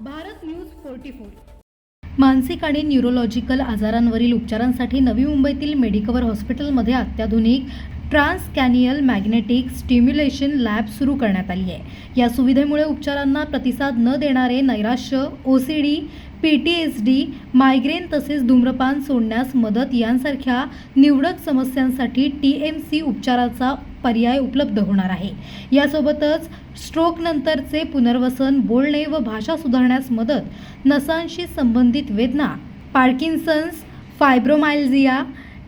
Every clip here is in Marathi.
भारत न्यूज 44. मानसिक आणि न्यूरोलॉजिकल आजारांवरील उपचारांसाठी नवी मुंबईतील मेडिकवर हॉस्पिटलमध्ये अत्याधुनिक ट्रान्सकॅनियल मॅग्नेटिक स्टिम्युलेशन लॅब सुरू करण्यात आली आहे. या सुविधेमुळे उपचारांना प्रतिसाद न देणारे नैराश्य, OCD, PTSD, मायग्रेन तसेच धूम्रपान सोडण्यास मदत यांसारख्या निवडक समस्यांसाठी TMC उपचाराचा पर्याय उपलब्ध होणार आहे. यासोबतच स्ट्रोकनंतरचे पुनर्वसन, बोलणे व भाषा सुधारण्यास मदत, नसांशी संबंधित वेदना, पार्किन्सन्स, फायब्रोमायल्जिया,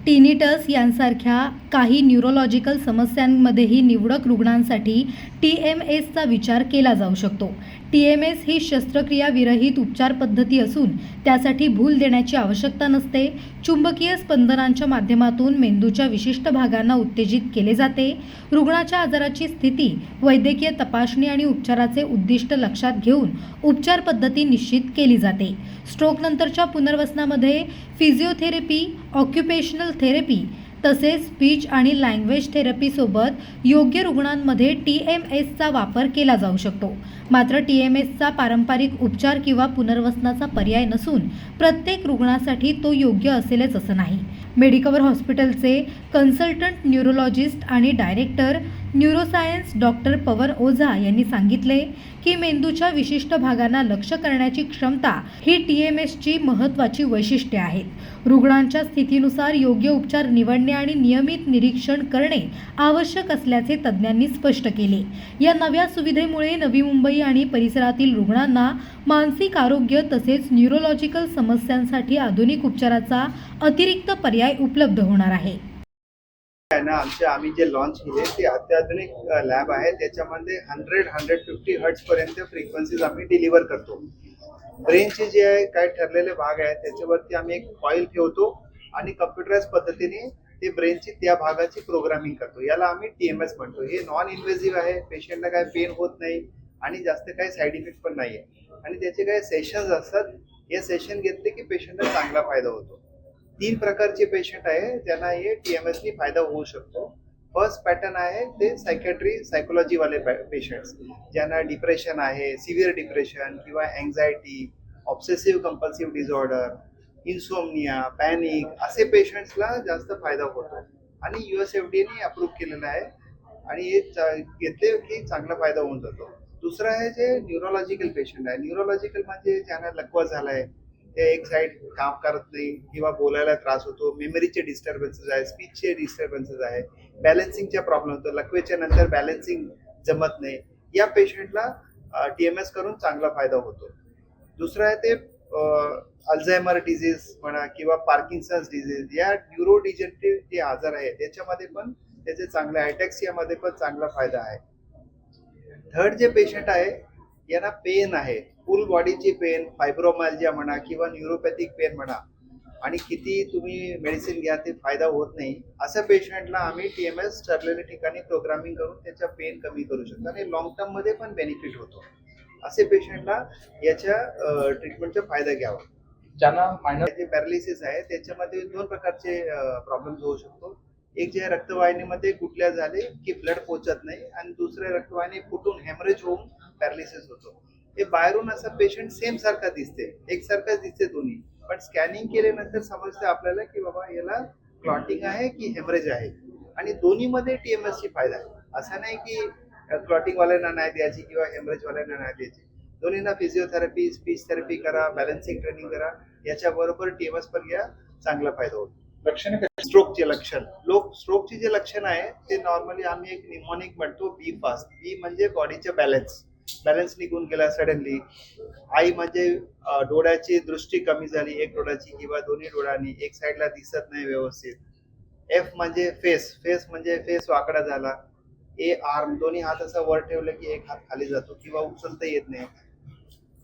टिनिटस यांसारख्या काही न्यूरोलॉजिकल समस्यांमध्येही निवडक रुग्णांसाठी TMSचा विचार केला जाऊ शकतो. TMS ही शस्त्रक्रिया विरहित उपचार पद्धती असून त्यासाठी भूल देण्याची आवश्यकता नसते. चुंबकीय स्पंदनांच्या माध्यमातून मेंदूच्या विशिष्ट भागांना उत्तेजित केले जाते. रुग्णाच्या आजाराची स्थिती, वैद्यकीय तपासणी आणि उपचाराचे उद्दिष्ट लक्षात घेऊन उपचार पद्धती निश्चित केली जाते. स्ट्रोकनंतरच्या पुनर्वसनामध्ये फिजिओथेरपी, ऑक्युपेशनल थेरपी तसेच स्पीच आणि लँग्वेज थेरपीसोबत योग्य रुग्णांमध्ये TMSचा वापर केला जाऊ शकतो. मात्र TMSचा पारंपरिक उपचार किंवा पुनर्वसनाचा पर्याय नसून प्रत्येक रुग्णासाठी तो योग्य असेलच असं नाही. मेडिकवर हॉस्पिटलचे कन्सल्टंट न्यूरोलॉजिस्ट आणि डायरेक्टर न्यूरोसायन्स डॉक्टर पवन ओझा यांनी सांगितले की मेंदूच्या विशिष्ट भागांना लक्ष्य करण्याची क्षमता ही TMSची महत्त्वाची वैशिष्ट्ये आहेत. रुग्णांच्या स्थितीनुसार योग्य उपचार निवडणे आणि नियमित निरीक्षण करणे आवश्यक असल्याचे तज्ज्ञांनी स्पष्ट केले. या नव्या सुविधेमुळे नवी मुंबई आणि परिसरातील रुग्णांना मानसिक आरोग्य तसेच न्यूरोलॉजिकल समस्यांसाठी आधुनिक उपचाराचा अतिरिक्त पर्याय उपलब्ध होणार आहे. आम्ही जे लॉन्च केले ते अत्याधुनिक लॅब आहे. त्याच्यामध्ये 100-150 हर्ट्ज पर्यंत फ्रिक्वेन्सीज आम्ही डिलिव्हर करतो. ब्रेनचे जे आहे काय ठरलेले भाग आहेत त्याच्यावरती आम्ही एक कॉईल ठेवतो आणि कम्प्युटराइज पद्धतीने ते ब्रेनची त्या भागाची प्रोग्रामिंग करतो. याला आम्ही TMS म्हणतो. हे नॉन इन्व्हेसिव्ह आहे. पेशंटला काय पेन होत नाही आणि जास्त काही साईड इफेक्ट पण नाही आहे. आणि त्याचे काही सेशन्स असतात. हे सेशन घेतले की पेशंटला चांगला फायदा होतो. 3 प्रकारचे पेशंट आहे ज्यांना हे TMSनी फायदा होऊ शकतो. फर्स्ट पॅटर्न आहे ते सायकोलॉजी वाले पेशंट्स ज्यांना डिप्रेशन आहे, सिव्हिअर डिप्रेशन किंवा anxiety, obsessive compulsive disorder, insomnia, panic असे पेशंट्सला जास्त फायदा होतो आणि USFDAने अप्रूव्ह केलेलं आहे आणि हे घेतले की चांगला फायदा होऊन जातो. दुसरं आहे जे न्यूरोलॉजिकल पेशंट आहे. न्यूरोलॉजिकल म्हणजे ज्यांना लकवा झालाय, ते एक साईड काम करत नाही किंवा बोलायला त्रास होतो, मेमरीचे डिस्टर्बन्सेस आहे, स्पीचचे डिस्टर्बन्सेस आहे, बॅलन्सिंगचा प्रॉब्लेम होतो, लकवेच्या नंतर बॅलन्सिंग जमत नाही, या पेशंटला TMS करून चांगला फायदा होतो. दुसरं आहे ते अल्झायमर डिझीज म्हणा किंवा पार्किन्सन्स डिझीज, या न्यूरो डिजनरेटिव्ह जे आजार आहे त्याच्यामध्ये पण त्याचे चांगले, अटॅक्सियामध्ये पण चांगला फायदा आहे. थर्ड जे पेशंट आहे यांना पेन आहे, फुल बॉडीची पेन, फायब्रोमायल्जिया म्हणा किंवा न्यूरोपॅथिक पेन म्हणा आणि किती तुम्ही मेडिसिन घ्या ते फायदा होत नाही, अशा पेशंटला आम्ही TMS ठरलेल्या ठिकाणी प्रोग्रामिंग करून त्याचा पेन कमी करू शकतो आणि लॉंग टर्म मध्ये पण बेनिफिट होतो. असे पेशंटला याच्या ट्रीटमेंटचा फायदा घ्यावा. ज्यांना मायनर जे पॅरालिसिस आहे त्याच्यामध्ये 2 प्रकारचे प्रॉब्लेम्स होऊ शकतो. एक जे रक्तवाहिनीमध्ये गुटल्या झाले की ब्लड पोचत नाही आणि दुसरे रक्तवाहिनी फुटून हेमरेज होऊन पॅरालिसिस होतो. हे बाहेरून असं पेशंट सेम सारखा दिसते, एकसारखाच दिसते दोन्ही, पण स्कॅनिंग केल्यानंतर समजते आपल्याला की बाबा याला क्लॉटिंग आहे की हेमरेज आहे आणि दोन्हीमध्ये TMSची फायदा आहे. असं नाही की क्लॉटिंग वाल्यांना नाही द्यायची किंवा हेमरेज वाल्यांना नाही द्यायची. दोन्हींना फिजिओथेरपी, स्पीच थेरपी करा, बॅलन्सिंग ट्रेनिंग करा, याच्याबरोबर TMS पण घ्या, चांगला फायदा होतो. लक्षणे स्ट्रोकचे लक्षण, स्ट्रोकचे जे लक्षण आहे ते नॉर्मली आम्ही एक निमोनिक म्हणतो, बी फास्ट. बी म्हणजे बॉडीचे बॅलन्स निघून गेला सडनली. आई म्हणजे डोळ्याची दृष्टी कमी झाली, एक डोळ्याची किंवा दोन्ही डोळ्यांनी, एक साईडला दिसत नाही व्यवस्थित. F म्हणजे फेस म्हणजे फेस वाकडा झाला. A आर्म, दोन्ही हात असं वर ठेवलं की एक हात खाली जातो किंवा उचलता येत नाही.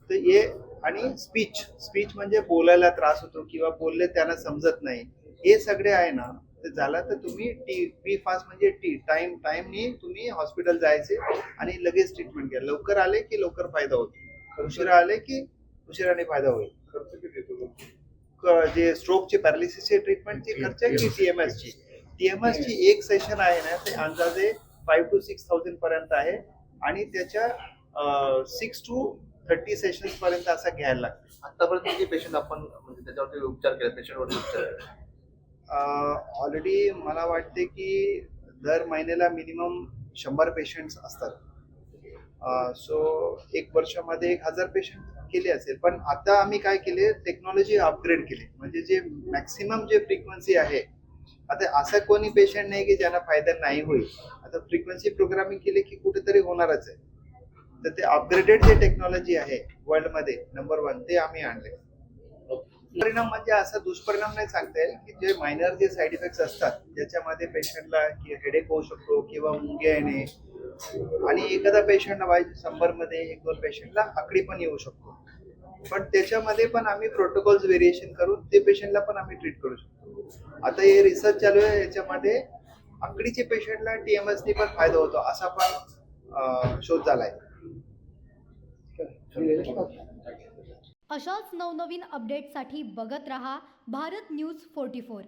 तर हे आणि स्पीच म्हणजे बोलायला त्रास होतो किंवा बोलले त्यांना समजत नाही. हे सगळे आहे ना, ते झालं तर तुम्ही बी फास्ट म्हणजे टाइमनी तुम्ही हॉस्पिटल जायचे आणि लगेच ट्रीटमेंट घ्या. लवकर आले की लवकर फायदा होतो, उशिरा आले की उशिराने फायदा होईल. खर्च किती येतो? जे स्ट्रोकचे पॅरालिसिसचे ट्रीटमेंटची खर्च की TMSची एक सेशन आहे ना ते अंदाजे 5,000 to 6,000 पर्यंत आहे आणि त्याच्या 6 to 30 सेशन्स पर्यंत असा घ्यायला लागते. आतापर्यंत किती पेशंट आपण म्हणजे त्याच्यावरती उपचार केले, पेशंटवरती उपचार केले? ऑलरेडी मला वाटते की दर महिन्याला मिनिमम 100 पेशंट्स असतात. सो एक वर्षामध्ये 1000 पेशंट केले असेल. पण आता आम्ही काय केले, टेक्नॉलॉजी अपग्रेड केली. म्हणजे जे मॅक्सिमम जे फ्रिक्वेन्सी आहे, आता असं कोणी पेशंट नाही की ज्यांना फायदा नाही होईल. आता फ्रिक्वेन्सी प्रोग्रामिंग केली की कुठेतरी होणारच आहे. तर ते अपग्रेडेड जे टेक्नॉलॉजी आहे वर्ल्ड मध्ये नंबर 1 ते आम्ही आणले. परिणाम म्हणजे असा दुष्परिणाम नाही सांगता येईल की जे मायनर जे साईड इफेक्ट्स असतात ज्याच्यामध्ये पेशंटला हेडेक होऊ शकतो किंवा मुंग्या येणे आणि एखादा पेशंटला 100 मध्ये 1-2 पेशंटला आकडी पण येऊ शकतो. पण त्याच्यामध्ये पण आम्ही प्रोटोकॉल्स व्हेरिएशन करून ते पेशंटला पण आम्ही ट्रीट करू शकतो. आता हे रिसर्च चालू आहे, याच्यामध्ये आकडीचे पेशंटला TMS ने पण फायदा होतो असा पण शोध झालाय. अशाच नवनवीन अपडेटसाठी बघत रहा भारत न्यूज 44.